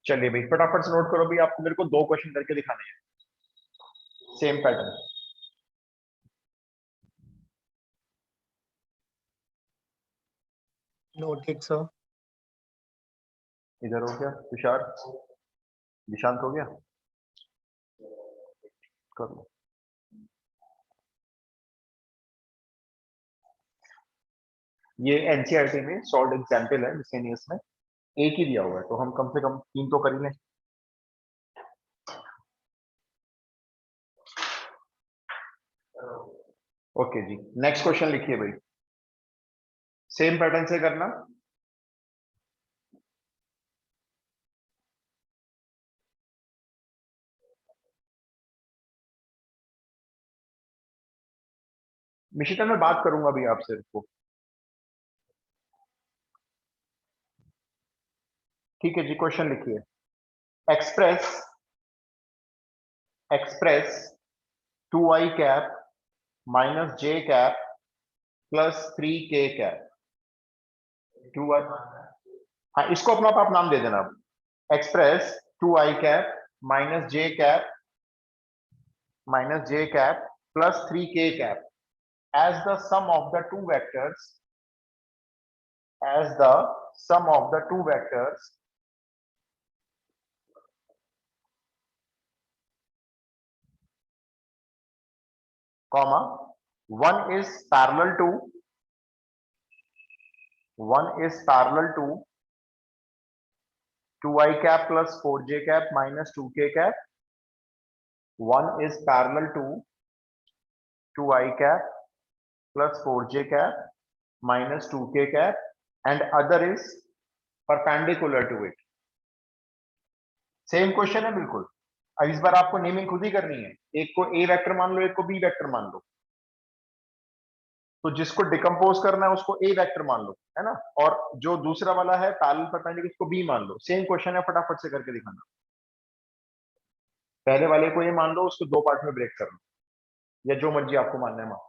चलिए भाई फटाफट से नोट करो भाई, आपको मेरे को 2 क्वेश्चन करके दिखाने हैं सेम पैटर्न। Noted sir. इधर हो गया तुषार, निशांत हो गया, कर लो। ये एनसीईआरटी में सॉल्व एग्जाम्पल है, मिसलेनियस में एक ही दिया हुआ है, तो हम कम से कम 3 तो कर ही लें। ओके जी, नेक्स्ट क्वेश्चन लिखिए भाई, सेम पैटर्न से करना। मिशिता मैं बात करूंगा अभी आपसे, रुको। ठीक है जी, क्वेश्चन लिखिए। Express express 2i cap minus j cap plus 3k cap. 2i, हाँ इसको अपना आप नाम दे देना। Express 2i cap minus j cap plus 3k cap as the sum of the two vectors, as the sum of the two vectors comma one is parallel to 2i cap plus 4j cap minus 2k cap. One is parallel to 2i cap plus 4j cap minus 2k cap and other is perpendicular to it. Same question है बिल्कुल। अब इस बार आपको naming खुद ही करनी है, एक को ए वेक्टर मान लो, एक को बी वेक्टर मान लो। तो जिसको डिकम्पोज करना है उसको ए वेक्टर मान लो, है ना, और जो दूसरा वाला है पैरेलल परपेंडिकुलर उसको बी मान लो। सेम क्वेश्चन है, फटाफट से करके दिखाना। पहले वाले को ये मान लो, उसको 2 पार्ट में ब्रेक कर लो, या जो मर्जी आपको मानना है मान लो।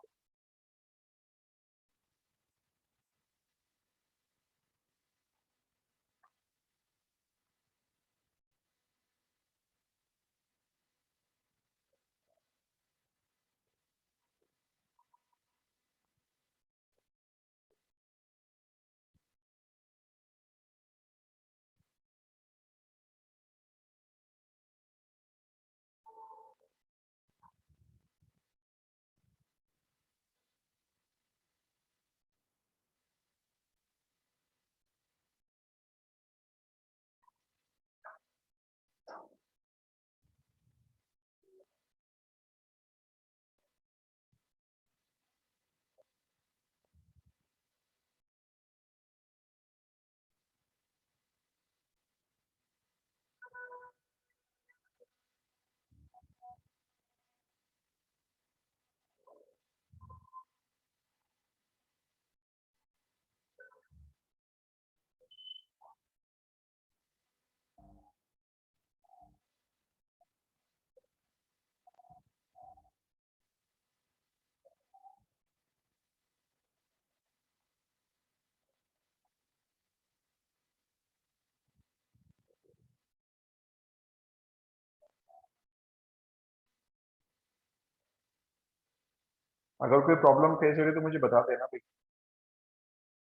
अगर कोई प्रॉब्लम फेस हो रही है तो मुझे बता देना भाई,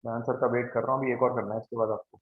मैं आंसर का वेट कर रहा हूँ। अभी एक और करना है इसके बाद आपको।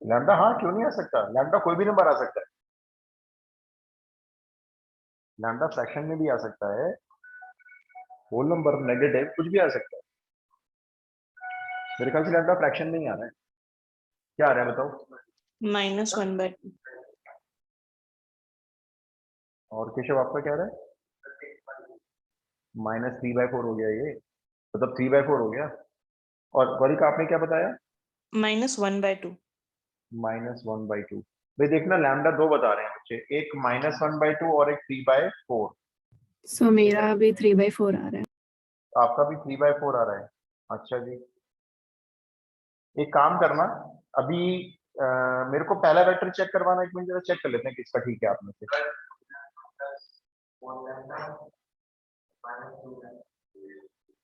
लैम्डा, हाँ क्यों नहीं आ सकता, लैम्डा कोई भी नंबर आ सकता है। लैम्डा फ्रैक्शन में भी आ सकता है, होल नंबर, नेगेटिव, कुछ भी आ सकता है। मेरे ख्याल से लैम्डा फ्रैक्शन में ही आ रहा है। क्या आ रहा है बताओ? -1/2। और केशव आपका क्या आ रहा है? -3/4 हो गया ये, मतलब 3/4 हो गया। और गौरिका आपने क्या बताया? -1/2। -1/2। भाई देखना, लैम्डा दो बता रहे हैं बच्चे, एक -1/2 और एक 3/4। सो मेरा अभी 3/4 आ रहा है। आपका भी 3/4 आ रहा है? अच्छा जी, एक काम करना, अभी मेरे को पहला वेक्टर चेक करवाना, एक मिनट जरा चेक कर लेते हैं किसका ठीक है आप में से।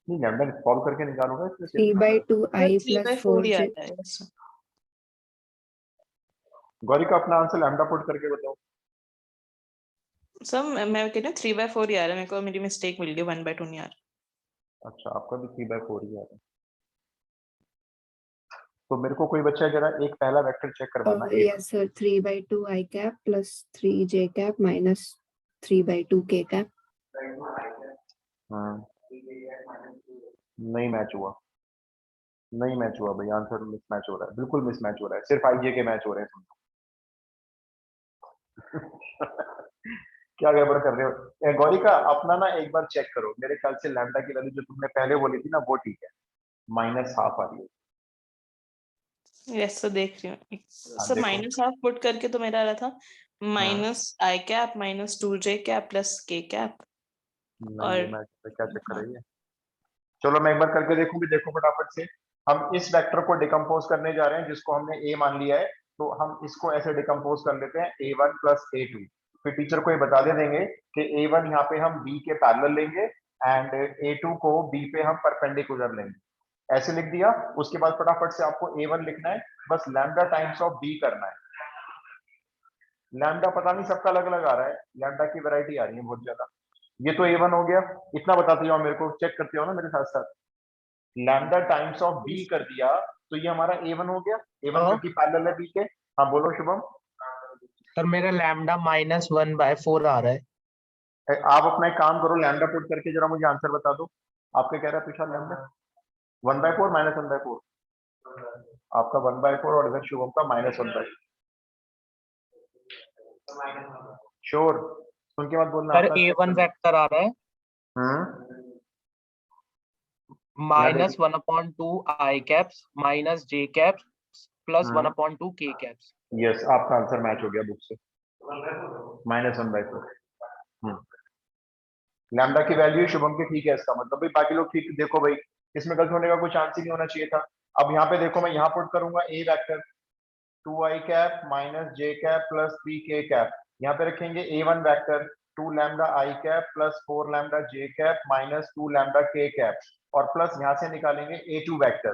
नहीं, लैम्डा सॉल्व करके निकालूंगा इसमें से। 3/2 i + 3/4 ही 4j। आता है yes, sir। गौरिका अपना आंसर लैम्डा पुट करके बताओ। सर मैं कह रही हूँ 3/4 ही आ रहा है, मेरे को मेरी मिस्टेक मिल गई, 1/2 नहीं आ रहा। अच्छा, आपका भी 3/4 ही आ रहा है। तो मेरे को कोई बच्चा जरा एक पहला वेक्टर चेक करवाना है। yes sir, 3/2 i cap plus 3j cap minus 3/2 k cap। नहीं मैच हुआ, नहीं मैच हुआ भाई, आंसर मिसमैच हो रहा है, बिल्कुल मिसमैच हो रहा है, सिर्फ आईजे के मैच हो रहे हैं तुम। क्या गड़बड़ कर रहे हो? गौरिका अपना ना एक बार चेक करो, मेरे ख्याल से लैम्डा की वैल्यू जो तुमने पहले बोली थी ना वो ठीक है, -1/2 आ रही है। यस सर, देख रही हूँ। हाँ सर देखो, -1/2 पुट करके तो मेरा आ रहा था -i cap -2j cap plus k cap। नहीं और ये मैं क्या चेक कर हाँ, रही है? चलो मैं एक बार करके देखूंगी, देखो फटाफट से। हम इस वेक्टर को डिकम्पोज करने जा रहे हैं जिसको हमने ए मान लिया है, तो हम इसको ऐसे डिकम्पोज कर लेते हैं a1 + a2। फिर टीचर को ये बता देंगे कि a1 यहाँ पे हम b के पैरेलल लेंगे एंड a2 को b पे हम परपेंडिकुलर लेंगे। ऐसे लिख दिया। उसके बाद फटाफट से आपको a1 लिखना है, बस लैम्डा टाइम्स ऑफ b करना है। लैम्डा पता नहीं सबका अलग अलग आ रहा है, लैम्डा की वैरायटी आ रही है बहुत ज्यादा। ये तो a1 हो गया, इतना बताते जाओ मेरे को, चेक करते हो ना मेरे साथ साथ। लैम्डा टाइम्स ऑफ बी कर दिया तो ये हमारा a1 हो गया, a1 क्योंकि पैरेलल है b के। हाँ बोलो शुभम। सर मेरा लैम्डा -1/4 आ रहा है। आप अपना एक काम करो, लैम्डा पुट करके जरा मुझे आंसर बता दो। आपके कह रहा है तुषार लैम्डा 1/4 -1/4, आपका 1/4 और इधर शुभम का -1/4। श्योर, सुन के मत बोलना सर अपना चेक A1 कर लो। वेक्टर आ रहा है यहाँ देखिए, -1/2 i caps minus j caps plus hmm 1/2 k caps। Yes, आपका आंसर मैच हो गया बुक से, -1/4। लैम्डा की वैल्यू शुभम की ठीक है, इसका मतलब भाई बाकी लोग ठीक। देखो भाई, इसमें गलत होने का कोई चांस ही नहीं होना चाहिए था। अब यहाँ पे देखो, मैं यहाँ पुट करूंगा a vector 2i cap -j cap plus 3k cap. यहाँ पे रखेंगे a1 vector 2 lambda i cap plus 4 lambda j cap -2 lambda k cap, और प्लस यहाँ से निकालेंगे a2 वेक्टर।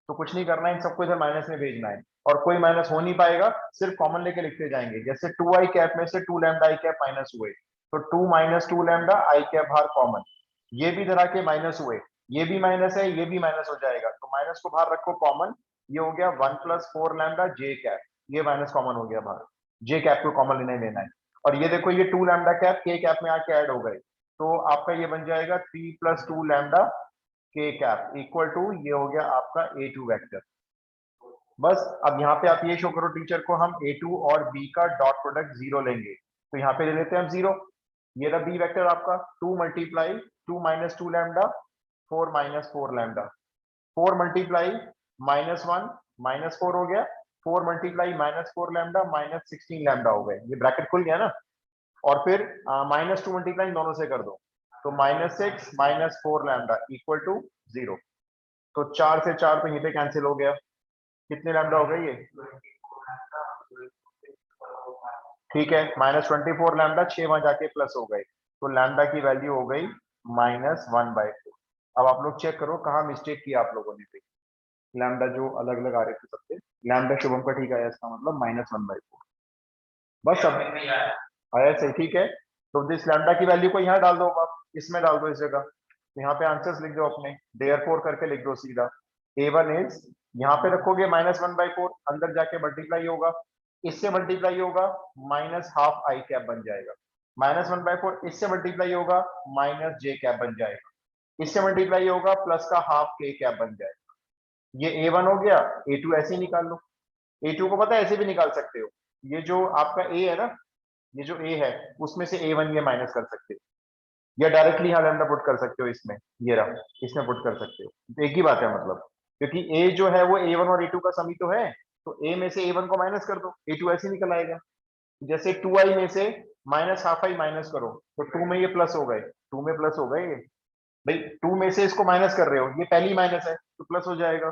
तो कुछ नहीं करना है, इन सबको इधर माइनस में भेजना है, और कोई माइनस हो नहीं पाएगा, सिर्फ कॉमन लेके लिखते जाएंगे। जैसे 2i कैप में से 2 लैम्डा i कैप माइनस हुए, तो 2 - 2 लैम्डा i कैप बाहर कॉमन। ये भी इधर आके माइनस हुए, ये भी माइनस है, ये भी माइनस हो जाएगा, तो माइनस को बाहर रखो कॉमन। ये हो गया 1 + 4 लैम्डा j कैप, ये माइनस कॉमन हो गया बाहर, जे कैप को कॉमन लेना ही लेना है। और ये देखो, ये 2 लैम्डा कैप के कैप में आके ऐड हो गए, तो आपका ये बन जाएगा 3 + 2 लैम्डा के कैप इक्वल टू, ये हो गया आपका a2 वेक्टर। बस अब यहाँ पे आप ये शो करो टीचर को, हम a2 और b का डॉट प्रोडक्ट 0 लेंगे, तो यहाँ पे ले लेते हैं हम 0। ये रहा b वेक्टर आपका, 2 × 2 - 2 लैम्डा 4 - 4 लैम्डा, 4 × -1 -4 हो गया, 4 × -4 लैम्डा -16 लैम्डा हो गए, ये ब्रैकेट खुल गया ना। और फिर -2 मल्टीप्लाई दोनों से कर दो, तो -6 -4 लैम्डा इक्वल टू 0। तो 4 से 4 तो यहीं पे कैंसिल हो गया, कितने लैम्डा हो गए ये? ठीक है, -24 लैम्डा, 6 वहां जाके प्लस हो गए, तो लैम्डा की वैल्यू हो गई -1/4। अब आप लोग चेक करो कहाँ मिस्टेक किया आप लोगों ने भी। लैम्डा जो अलग अलग आ रहे थे सबसे, लैम्डा शुभम का ठीक आया, इसका मतलब -1/4। बस अब आया सही, ठीक है। तो दिस लैम्डा की वैल्यू को यहाँ डाल दो, आप इसमें डाल दो इस जगह, तो यहाँ पे आंसर्स लिख दो अपने, देयरफॉर करके लिख दो सीधा। a1 इज, यहाँ पे रखोगे -1/4, अंदर जाके मल्टीप्लाई होगा, इससे मल्टीप्लाई होगा -12 i कैप बन जाएगा, -1/4 इससे मल्टीप्लाई होगा -j कैप बन जाएगा, इससे मल्टीप्लाई होगा प्लस का हाफ k कैप बन जाएगा। ये a1 हो गया, a2 ऐसे ही निकाल लो। a2 को पता है ऐसे भी निकाल सकते हो, ये जो आपका a है ना, ये जो a है उसमें से a1 ये माइनस कर सकते हो, या डायरेक्टली यहाँ लैम्डा पुट कर सकते हो इसमें, ये रहा, इसमें पुट कर सकते हो, तो एक ही बात है मतलब, क्योंकि a जो है वो a1 और a2 का सम ही तो है, तो a में से a1 को माइनस कर दो, a2 ऐसे निकल आएगा। जैसे 2i में से माइनस हाफ आई माइनस करो तो 2 में ये प्लस हो गए, 2 में प्लस हो गए ये भाई, 2 में से इसको माइनस कर रहे हो, ये पहली माइनस है तो प्लस हो जाएगा,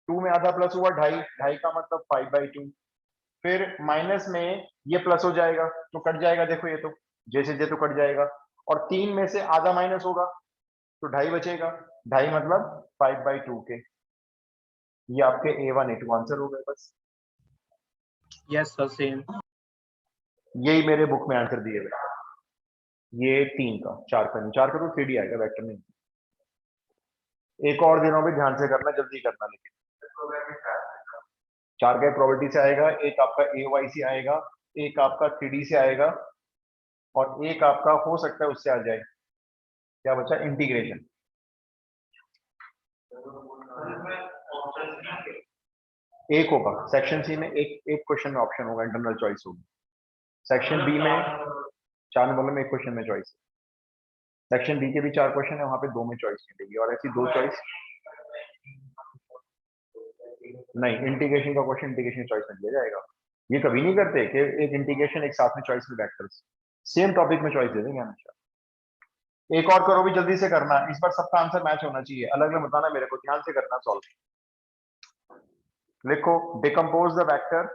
2 में आधा प्लस हुआ 2.5, 2.5 का मतलब 5/2, फिर माइनस में ये प्लस हो जाएगा तो कट जाएगा, देखो ये तो जैसे जे तो कट जाएगा, और 3 में से आधा माइनस होगा तो 2.5 बचेगा, 2.5 मतलब 5/2 के, ये आपके A1 A2 आंसर हो गए बस। Yes sir, same. यही मेरे बुक में आंसर दिए गए, ये 3 का, 4 का नहीं, 4 का तो 3D आएगा वेक्टर में। एक और दिनों में ध्यान से करना, जल्दी करना, लेकिन 4 का प्रोबेबिलिटी से आएगा, एक आपका AY से आएगा, एक आपका 3D से आएगा, और एक आपका हो सकता है उससे आ जाए, क्या बचा, इंटीग्रेशन। एक होगा सेक्शन सी में, एक क्वेश्चन में ऑप्शन होगा, इंटरनल चॉइस होगी। सेक्शन बी में 4 नंबर में एक क्वेश्चन में चॉइस है, सेक्शन बी के भी 4 क्वेश्चन है, वहां पे 2 में चॉइस मिलेगी, और ऐसी 2 चॉइस नहीं, इंटीग्रेशन का क्वेश्चन इंटीग्रेशन चॉइस में दिया जाएगा। ये कभी नहीं करते कि एक इंटीग्रेशन एक साथ में चॉइस में वेक्टर्स, सेम टॉपिक में चॉइस दे देंगे हमेशा। एक और करो भी, जल्दी से करना, इस बार सबका आंसर मैच होना चाहिए, अलग अलग बताना मेरे को, ध्यान से करना सॉल्व। लिखो, decompose the vector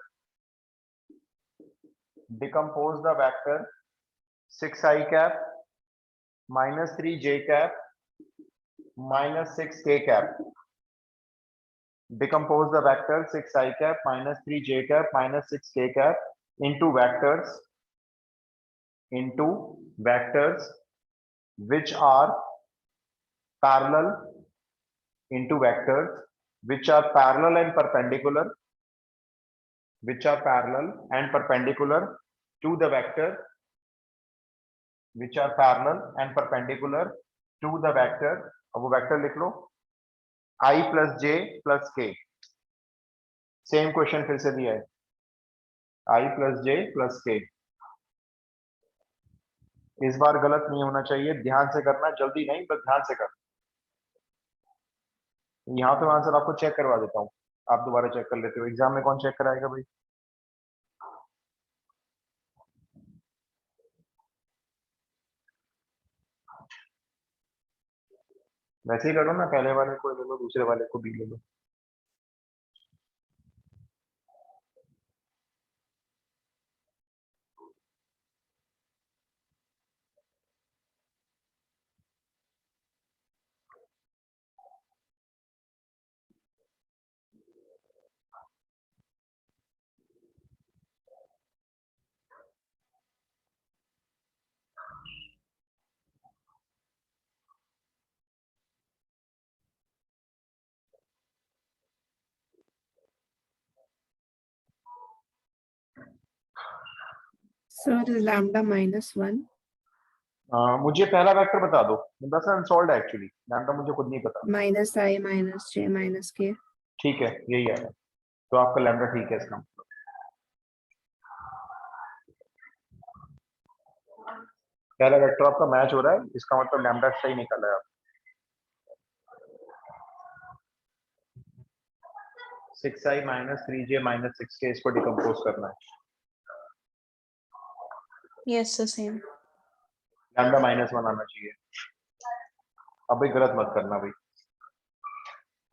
6i cap minus 3j cap minus 6k cap. Decompose the vector 6i cap minus 3j cap minus 6k cap into vectors which are parallel, into vectors which are parallel and perpendicular to the vector, which are parallel and perpendicular to the vector। अब वो vector लिख लो i plus j plus k, same question फिर से दिया है, i plus j plus k। इस बार गलत नहीं होना चाहिए, ध्यान से करना, जल्दी नहीं बस ध्यान से करना। यहाँ पे आंसर आपको चेक करवा देता हूँ, आप दोबारा चेक कर लेते हो, एग्जाम में कौन चेक कराएगा भाई। वैसे ही करो ना, पहले वाले को ले लो, दूसरे वाले को भी ले लो। So it is lambda minus 1. मुझे पहला वेक्टर बता दो, बस अनसॉल्व्ड है एक्चुअली, लैम्डा मुझे खुद नहीं पता। Minus I minus j minus k. ठीक है, यही है, तो आपका लैम्डा ठीक है इसका मतलब। पहला वेक्टर आपका मैच हो रहा है, इसका मतलब लैम्डा सही निकल है। 6i minus 3j minus 6k, इसको डिकम्पोज करना है। Yes, the same. लैम्डा -1 आना चाहिए। अब भाई गलत मत करना भाई,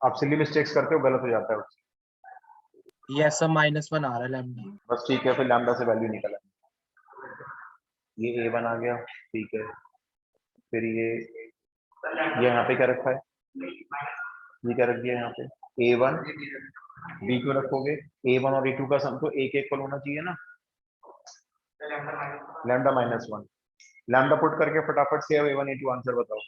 आप सिली मिस्टेक्स करते हो, गलत हो जाता है उससे। Yes sir, -1 आ रहा है लैम्डा। बस ठीक है, फिर लैम्डा से वैल्यू निकला, ये A1 आ गया, ठीक है, फिर ये यहाँ पे क्या रखा है, ये क्या रख दिया यहाँ पे, A1 B क्यों रखोगे, A1 और A2 का सम तो एक इक्वल होना चाहिए ना, लैम्डा -1, लैम्डा पुट करके फटाफट से अब A1 A2 आंसर बताओ।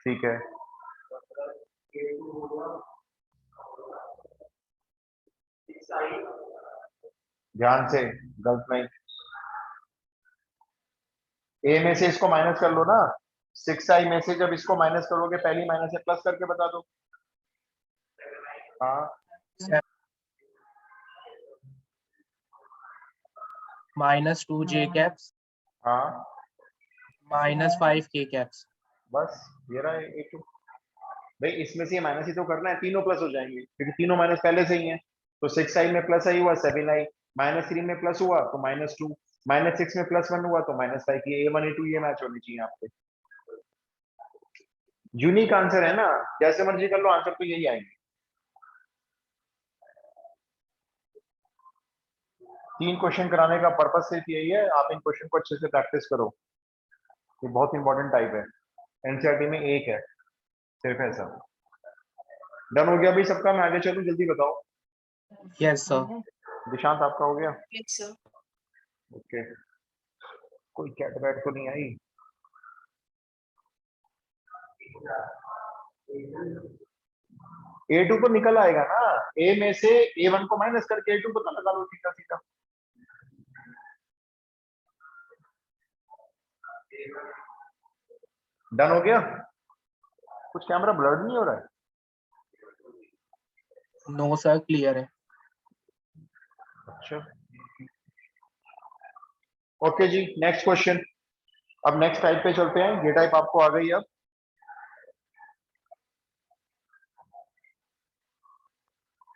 ठीक है, ध्यान से, गलत नहीं, ए में से इसको माइनस कर लो ना, 6i में से जब इसको माइनस करोगे, पहली माइनस से प्लस करके बता दो। हाँ minus 2 j caps हाँ minus 5 k caps. बस ये रहा है A2। भाई इसमें से ये माइनस ही तो करना है, तीनों प्लस हो जाएंगे क्योंकि तीनों माइनस पहले से ही है। तो 6i में प्लस आई हुआ 7i, -3 में प्लस हुआ तो -2, -6 में +1 हुआ तो -5। ये A1 A2 ये मैच होनी चाहिए आपके। यूनिक आंसर है ना, जैसे मर्जी कर लो आंसर तो यही आएंगे। 3 क्वेश्चन कराने का पर्पस सिर्फ यही है, आप इन क्वेश्चन को अच्छे से प्रैक्टिस करो। ये बहुत इंपॉर्टेंट टाइप है, एनसीईआरटी में एक है सिर्फ ऐसा। डन हो गया भाई सबका? मैं आगे चलूं, जल्दी बताओ। Yes sir. दिशांत आपका हो गया? Yes, sir. ओके, कोई कैट बैट तो नहीं आई? A2 तो निकल आएगा ना, A में से A1 को माइनस करके A2 पता लगा लो सीधा सीधा। डन हो गया? कुछ कैमरा ब्लर्ड नहीं हो रहा है? No sir, clear है. अच्छा ओके जी, नेक्स्ट क्वेश्चन। अब नेक्स्ट टाइप पे चलते हैं। ये टाइप आपको आ गई। अब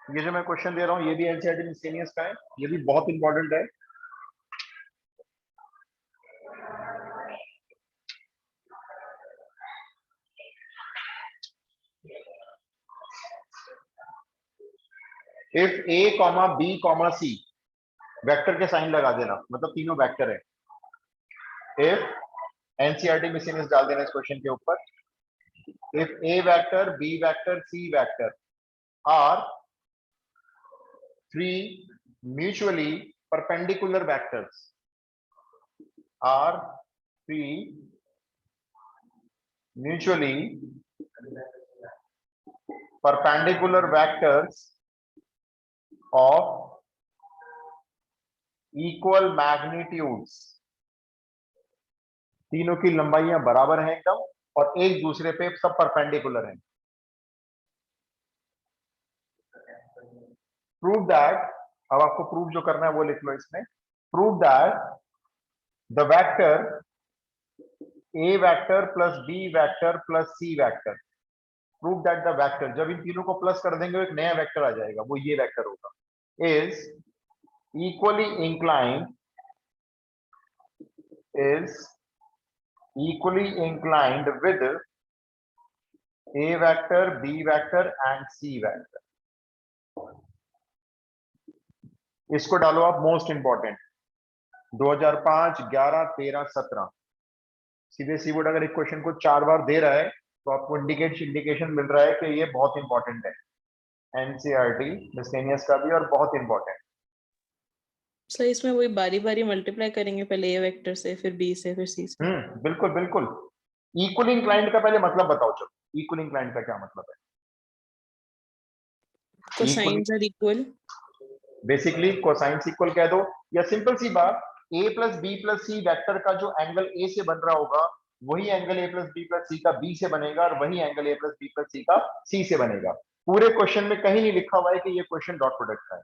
ये जो मैं क्वेश्चन दे रहा हूं ये भी एनसीईआरटी मिसलेनियस का है, ये भी बहुत इंपॉर्टेंट है। If A, B, C vector के साइन लगा देना, मतलब तीनों वेक्टर है। इफ एनसीईआरटी मिसलेनियस डाल देना इस क्वेश्चन के ऊपर। If A vector, B vector, C vector are 3 mutually perpendicular vectors, are 3 mutually perpendicular vectors of equal magnitudes, तीनों की लंबाइयां बराबर हैं एकदम और एक दूसरे पे सब परपेंडिकुलर हैं। प्रूव दैट, अब आपको प्रूव जो करना है वो लिख लो इसमें। Prove that the vector A vector plus B vector plus C vector, prove that the vector, जब इन तीनों को प्लस कर देंगे एक नया वेक्टर आ जाएगा, वो ये वेक्टर होगा, is equally inclined, is equally inclined with A vector, B vector and C vector। इसको डालो आप, मोस्ट इंपॉर्टेंट 2005, 11, 13, 17 सीधे सीवुड अगर एक क्वेश्चन को 4 बार दे रहा है तो आपको इंडिकेशन मिल रहा है कि ये बहुत इंपॉर्टेंट है, एनसीईआरटी मिसलेनियस का भी, और बहुत इंपॉर्टेंट। सर इसमें वही बारी बारी मल्टीप्लाई करेंगे, पहले A वेक्टर से, फिर B से, फिर C से। बिल्कुल बिल्कुल। इक्वली इंक्लाइंड का पहले मतलब बताओ। चलो, इक्वली इंक्लाइंड का क्या मतलब है? Cosines are equal. Basically cosines equal कह दो, या सिंपल सी बात, A plus B plus C vector का जो एंगल A से बन रहा होगा वही angle A plus B plus सी का B से बनेगा, और वही angle A plus B plus सी का C से बनेगा। पूरे क्वेश्चन में कहीं नहीं लिखा हुआ है कि ये क्वेश्चन डॉट प्रोडक्ट का है,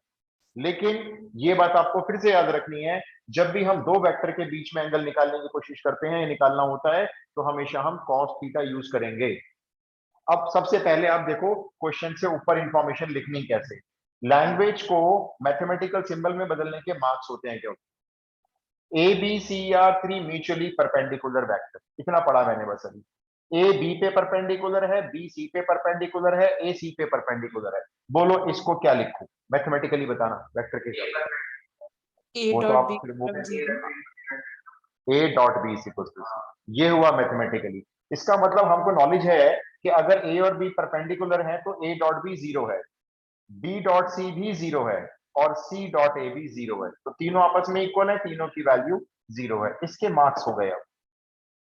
लेकिन ये बात आपको फिर से याद रखनी है, जब भी हम दो वेक्टर के बीच में एंगल निकालने की कोशिश करते हैं, निकालना होता है, तो हमेशा हम कॉस थीटा यूज करेंगे। अब सबसे पहले आप देखो क्वेश्चन से ऊपर इंफॉर्मेशन लिखनी कैसे। लैंग्वेज को मैथमेटिकल सिंबल में बदलने के मार्क्स होते हैं, क्योंकि A, B, C are 3 mutually perpendicular vector, इतना पढ़ा मैंने बस अभी। A B पे परपेंडिकुलर है, B C पे परपेंडिकुलर है, A C पे परपेंडिकुलर है। बोलो इसको क्या लिखूं मैथमेटिकली, बताना वेक्टर के क्या? वो तो आप A dot B equals to C, ये हुआ मैथमेटिकली। इसका मतलब हमको नॉलेज है कि अगर A और B परपेंडिकुलर है तो A डॉट B 0 है, B डॉट C भी 0 है और C डॉट A भी 0 है, तो तीनों आपस में इक्वल है, तीनों की वैल्यू 0 है। इसके मार्क्स हो गए अब,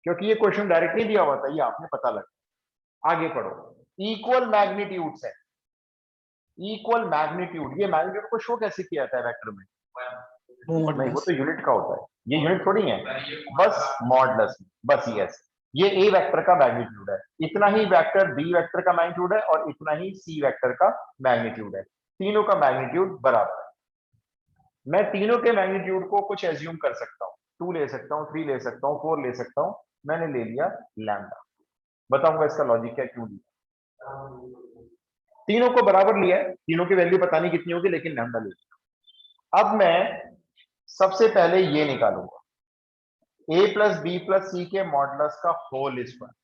क्योंकि ये क्वेश्चन डायरेक्टली दिया हुआ था, ये आपने पता लगा। आगे पढ़ो। इक्वल मैग्नीट्यूड्स है, इक्वल मैग्नीट्यूड, ये मैग्नीट्यूड को शो कैसे किया जाता है वेक्टर में? नहीं, वो तो यूनिट का होता है, ये यूनिट थोड़ी है, बस मॉडुलस, बस यस। ये A वेक्टर का मैग्नीट्यूड है, इतना ही वेक्टर B वेक्टर का मैग्नीट्यूड है और इतना ही C वेक्टर का मैग्नीट्यूड है, तीनों का मैग्नीट्यूड बराबर है। मैं तीनों के मैग्नीट्यूड को कुछ एज्यूम कर सकता हूँ, 2 ले सकता हूँ, 3 ले सकता हूँ, 4 ले सकता हूँ, मैंने ले लिया लैम्डा। बताऊंगा इसका लॉजिक क्या, क्यों लिया। तीनों को बराबर लिया है, तीनों की वैल्यू पता नहीं कितनी होगी, लेकिन लैम्डा ले लिया। अब मैं सबसे पहले ये निकालूंगा, a प्लस बी प्लस सी के मॉडुलस का होल स्क्वायर।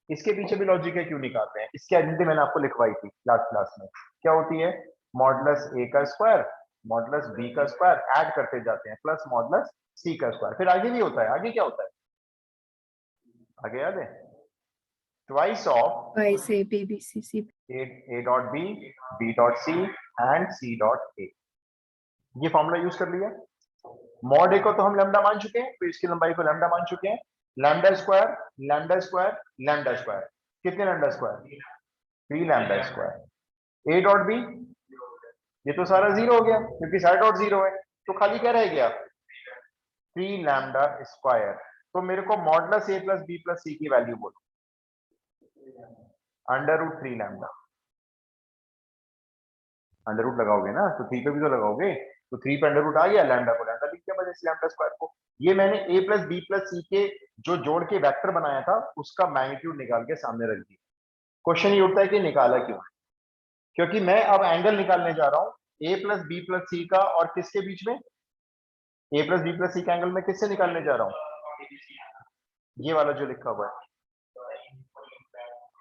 इसके पीछे भी लॉजिक है क्यों निकालते हैं, इसकी आइडेंटिटी मैंने आपको लिखवाई थी लास्ट क्लास में। क्या होती है, मॉडुलस a का स्क्वायर मॉडुलस b का स्क्वायर ऐड करते जाते हैं प्लस मॉडुलस c का स्क्वायर। फिर आगे भी होता है, आगे क्या होता है, आगे याद है, twice of twice a b b c c a dot b dot c and c dot a। ये फॉर्मूला यूज कर लिया। मॉड a को तो हम लैम्डा मान चुके हैं, तो इसकी लंबाई को लैम्डा मान चुके हैं। Lambda square lambda square lambda square, कितने lambda square, 3 lambda square. a dot b, ये तो सारा जीरो हो गया क्योंकि सारा डॉट जीरो है, तो खाली क्या रह गया, 3 लैम्डा स्क्वायर। तो मेरे को modulus a plus b plus c की वैल्यू बोलो, under root 3 lambda. Under root लगाओगे ना तो 3 पे भी तो लगाओगे, तो 3 पे अंडर रूट आ गया, लैम्डा को लैम्डा लिख दिया बस, लैम्डा स्क्वायर को। ये मैंने a plus b plus c के जो जोड़ के वेक्टर बनाया था उसका मैग्नीट्यूड निकाल के सामने रख दिया। क्वेश्चन ये उठता है कि निकाला क्यों, क्योंकि मैं अब एंगल निकालने जा रहा हूं a plus b plus c का, और किसके बीच में, a plus b plus c का एंगल मैं किससे निकालने जा रहा हूं, ये वाला जो लिखा हुआ है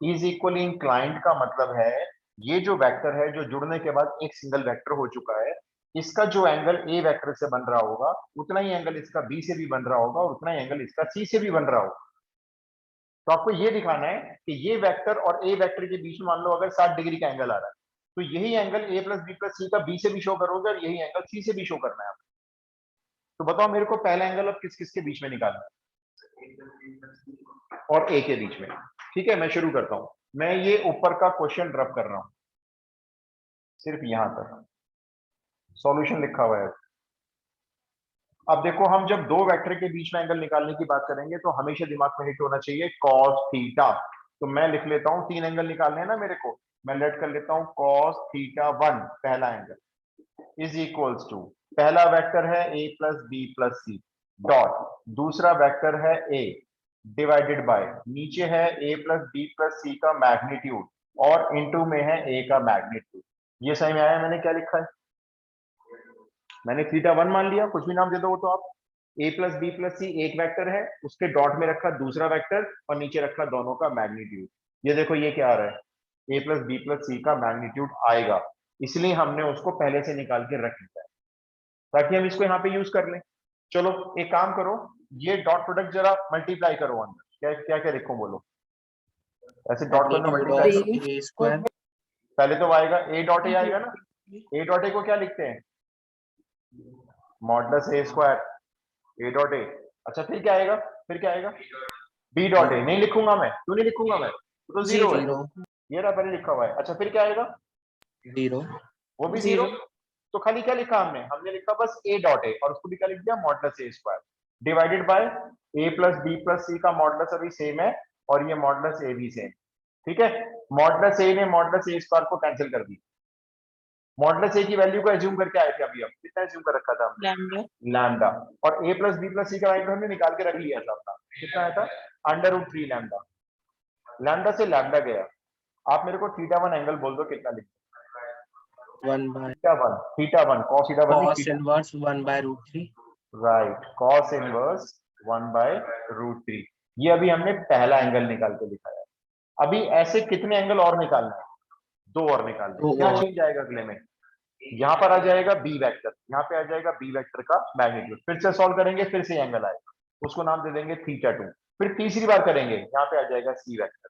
इज इक्वली इंक्लाइंड का मतलब है ये जो वेक्टर है जो जुड़ने के बाद एक सिंगल वेक्टर हो चुका है, इसका जो एंगल ए वेक्टर से बन रहा होगा उतना ही एंगल इसका बी से भी बन रहा होगा और उतना ही एंगल इसका सी से भी बन रहा होगा। तो आपको ये दिखाना है कि ये वेक्टर और ए वेक्टर के बीच में मान लो अगर 60 डिग्री का एंगल आ रहा है, तो यही angle a plus B plus सी का बी से भी शो करोगे और यही एंगल सी से भी शो करना है आपको। तो बताओ मेरे को पहला एंगल अब किस किस के बीच में निकालना है, और ए के बीच में। ठीक है, मैं शुरू करता हूं। मैं ये ऊपर का क्वेश्चन रब कर रहा हूं, सिर्फ यहां तक सॉल्यूशन लिखा हुआ है। अब देखो, हम जब दो वेक्टर के बीच में एंगल निकालने की बात करेंगे तो हमेशा दिमाग में हिट होना चाहिए cos थीटा। तो मैं लिख लेता हूं, 3 एंगल निकालने हैं ना मेरे को, मैं लेट कर लेता हूं cos थीटा 1 पहला एंगल इज इक्वल्स टू, पहला वेक्टर है a plus B plus C dot, दूसरा वेक्टर है a डिवाइडेड बाय, नीचे है a प्लस बी प्लस सी का मैग्नीट्यूड और इनटू में है a का मैग्नीट्यूड। ये सही में आया, मैंने क्या लिखा है, मैंने थीटा 1 मान लिया, कुछ भी नाम दे दो तो आप। a प्लस बी प्लस सी एक वेक्टर है, उसके डॉट में रखा दूसरा वेक्टर और नीचे रखा दोनों का मैग्नीट्यूड। ये देखो ये क्या आ रहा है, a प्लस बी प्लस सी का मैग्नीट्यूड आएगा, इसलिए हमने उसको पहले से निकाल के रख लिया है ताकि हम इसको यहाँ पे यूज कर लें। चलो एक काम करो, ये डॉट प्रोडक्ट जरा मल्टीप्लाई करो अंदर, क्या क्या क्या लिखो बोलो, ऐसे डॉट को अंदर मल्टीप्लाई करो। a स्क्वायर, पहले तो आएगा a डॉट ए आएगा ना, a डॉट ए को क्या लिखते हैं, modulus a square a dot A. अच्छा फिर क्या आएगा, फिर क्या आएगा, b डॉट ए नहीं लिखूंगा मैं, क्यों नहीं लिखूंगा मैं, तो जीरो है, ये रहा पहले लिखा हुआ है। अच्छा फिर क्या आएगा, जीरो, वो भी जीरो। तो खाली क्या लिखा हमने, हमने लिखा बस a डॉट ए और उसको भी क्या लिख दिया, modulus a square divided by a plus B plus सी का मॉडुलस अभी सेम है और ये मॉडुलस a भी सेम। ठीक है, मॉडुलस a ने मॉडुलस a स्क्वायर को कैंसिल कर दी, मॉडुलस a की वैल्यू को एज्यूम करके आए थे अभी, हम कितना एज्यूम कर रखा था हमने, लैम्डा। लैम्डा, और a प्लस बी प्लस सी का वैल्यू हमने निकाल के रख लिया था अपना, कितना आया था, अंडर रूट 3 लैम्डा। लैम्डा से लैम्डा गया, आप मेरे को थीटा 1 एंगल बोल दो कितना लिख, 1 by theta 1 cos theta 1 cos inverse 1 by root 3, right, cos inverse 1 by root 3। ये अभी हमने पहला एंगल निकाल के दिखाया। अभी ऐसे कितने एंगल और निकालना है, 2 और निकालने हैं। क्या चेंज आएगा अगले में, यहाँ पर आ जाएगा बी वेक्टर, यहाँ पे आ जाएगा बी वेक्टर का मैग्नीट्यूड, फिर से सॉल्व करेंगे, फिर से एंगल आएगा, उसको नाम दे देंगे थीटा 2। फिर तीसरी बार करेंगे, यहाँ पे आ जाएगा सी वेक्टर,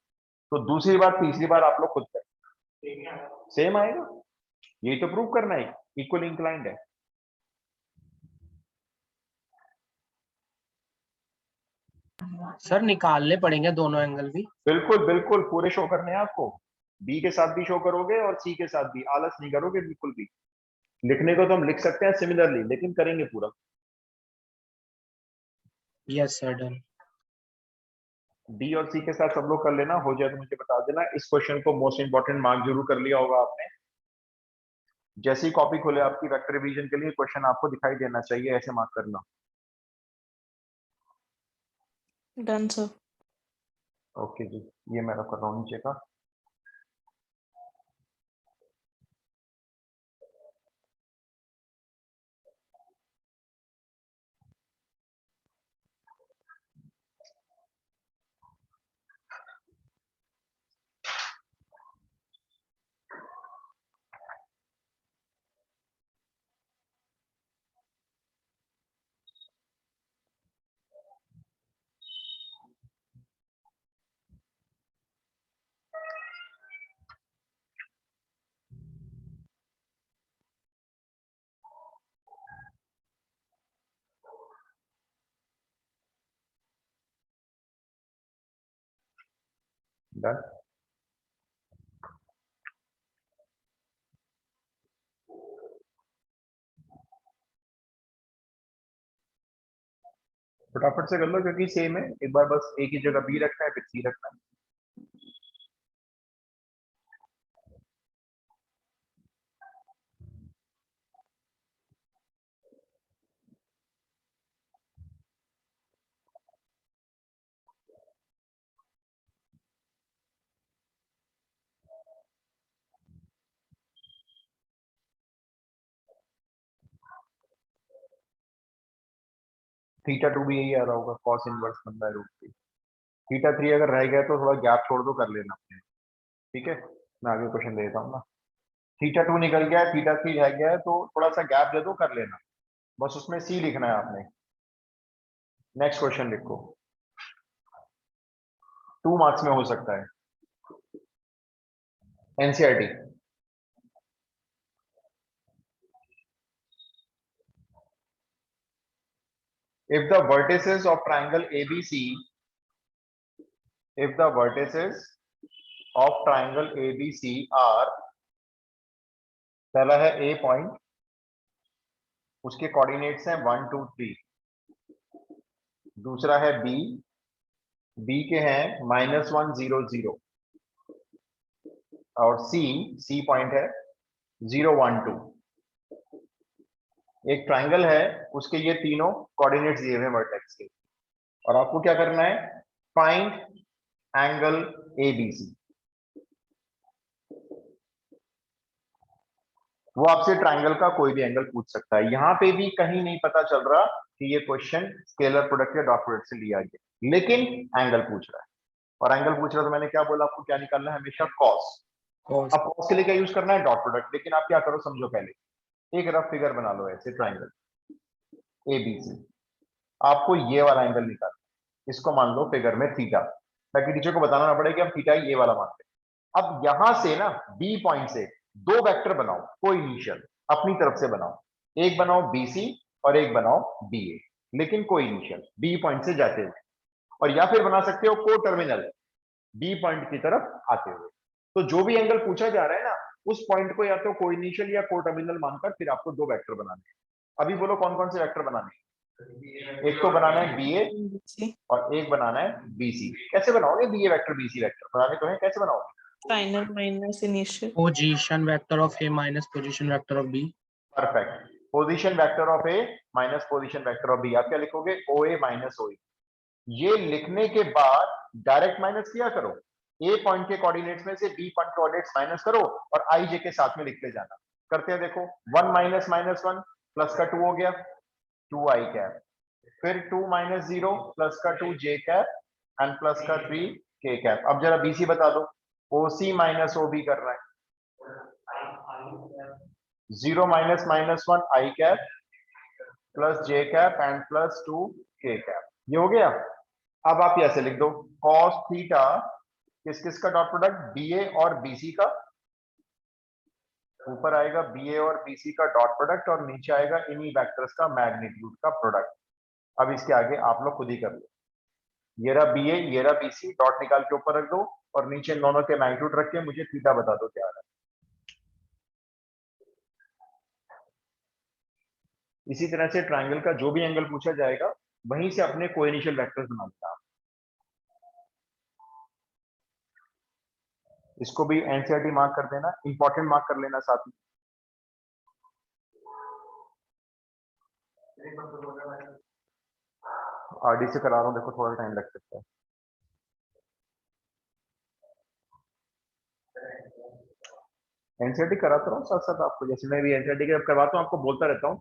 तो दूसरी बार तीसरी बार आप लोग खुद करें, सेम आएगा। यही तो प्रूव करना है, इक्वल इंक्लाइंड है। सर निकालने पड़ेंगे दोनों एंगल भी, बिल्कुल बिल्कुल पूरे शो करने हैं आपको, बी के साथ भी शो करोगे और सी के साथ भी, आलस नहीं करोगे बिल्कुल भी। लिखने को तो हम लिख सकते हैं सिमिलरली, लेकिन करेंगे पूरा। Yes sir done. डी और सी के साथ सब लोग कर लेना, हो जाए तो मुझे बता देना। इस क्वेश्चन को मोस्ट इंपॉर्टेंट मार्क जरूर कर लिया होगा आपने। जैसे ही कॉपी खोले आपकी वेक्टर रिवीजन के लिए क्वेश्चन आपको दिखाई देना चाहिए, ऐसे मार्क करना। Done sir. ओके जी, ये मैं रख रहा हूँ नीचे का। डन। फटाफट से कर लो क्योंकि सेम है, एक बार बस एक ही जगह बी रखना है फिर सी रखना है। थीटा 2 भी यही आ रहा होगा, कॉस इनवर्स बनता है रूट 3। थीटा 3 अगर रह गया तो थोड़ा गैप छोड़ दो, कर लेना अपने। ठीक है, मैं आगे क्वेश्चन देता हूँ ना। थीटा 2 निकल गया है, थीटा 3 रह गया है, तो थोड़ा सा गैप दे दो, कर लेना। बस उसमें सी लिखना है आपने। नेक्स्ट क्वेश्चन लिखो, 2 मार्क्स में हो सकता है। NCERT. if the vertices of triangle ABC if the vertices of triangle ABC are, पहला है A पॉइंट, उसके कोऑर्डिनेट्स हैं 1 2 3। दूसरा है B के हैं -1 0 0। और C पॉइंट है 0 1 2। एक ट्राइंगल है, उसके ये तीनों कोऑर्डिनेट्स दिए हुए हैं वर्टेक्स के, और आपको क्या करना है, फाइंड एंगल ABC। वो आपसे ट्राइंगल का कोई भी एंगल पूछ सकता है। यहां पे भी कहीं नहीं पता चल रहा कि ये क्वेश्चन स्केलर प्रोडक्ट या डॉट प्रोडक्ट से लिया गया, लेकिन एंगल पूछ रहा है। और एंगल पूछ रहा है तो मैंने क्या बोला, आपको क्या निकालना है, हमेशा कॉस। अब कॉस के लिए क्या यूज करना है, डॉट प्रोडक्ट। लेकिन आप क्या करो, समझो, पहले एक रफ फिगर बना लो ऐसे, ट्राइंगल ABC। आपको ये वाला एंगल निकालना, इसको मान लो फिगर में थीटा, ताकि टीचर को बताना ना पड़े कि हम थीटा ये वाला मानते हैं। अब यहां से ना बी पॉइंट से दो वेक्टर बनाओ, कोई इनिशियल अपनी तरफ से बनाओ। एक बनाओ BC और एक बनाओ BA, लेकिन कोई इनिशियल बी पॉइंट से जाते हुए। और या फिर बना सकते हो को टर्मिनल, बी पॉइंट की तरफ आते हुए। तो जो भी एंगल पूछा जा रहा है ना, उस पॉइंट को या तो को इनिशियल या को टर्मिनल मानकर फिर आपको दो वेक्टर बनाने हैं। अभी बोलो कौन कौन से वेक्टर बनाने हैं। एक तो बनाना है BA और एक बनाना है BC। कैसे बनाओगे BA वेक्टर BC वेक्टर, बनाने तो है, कैसे बनाओगे। Final minus initial. Position vector of A minus position vector of B। Perfect. Position vector of A minus position vector of B। आप क्या लिखोगे, OA माइनस OE। ये लिखने के बाद डायरेक्ट माइनस किया करो, A पॉइंट के कोऑर्डिनेट्स में से B पॉइंट कोऑर्डिनेट्स माइनस करो और IJ के साथ में लिखते जाना। करते हैं, देखो 1 माइनस -1 प्लस का 2 हो गया 2i कैप, फिर 2 माइनस 0 प्लस का 2j कैप एंड प्लस का 3k कैप। अब जरा BC बता दो, OC माइनस OB कर रहा है, 0 minus -1 i cap plus j cap and plus 2k cap. ये हो गया। अब आप ऐसे लिख दो, cos थीटा किस किस का डॉट प्रोडक्ट, BA और BC का। ऊपर आएगा BA और BC का डॉट प्रोडक्ट और नीचे आएगा इन्हीं वेक्टर्स का मैग्नीट्यूड का प्रोडक्ट। अब इसके आगे आप लोग खुद ही कर लो। ये रहा BA, ये रहा BC, डॉट निकाल के ऊपर रख दो और नीचे दोनों के मैग्नीट्यूड रख के मुझे थीटा बता दो क्या आ रहा है। इसी तरह से ट्राइंगल का जो भी एंगल पूछा जाएगा वहीं से अपने कोइनिशियल वेक्टर्स बना लेना। इसको भी एनसीईआरटी मार्क कर देना, इंपॉर्टेंट मार्क कर लेना साथ में। आरडी से करा रहा हूँ, देखो थोड़ा टाइम लग सकता है। एनसीईआरटी कराता रहा हूँ साथ साथ आपको, जैसे मैं भी एनसीईआरटी के करवाता हूँ आपको बोलता रहता हूँ।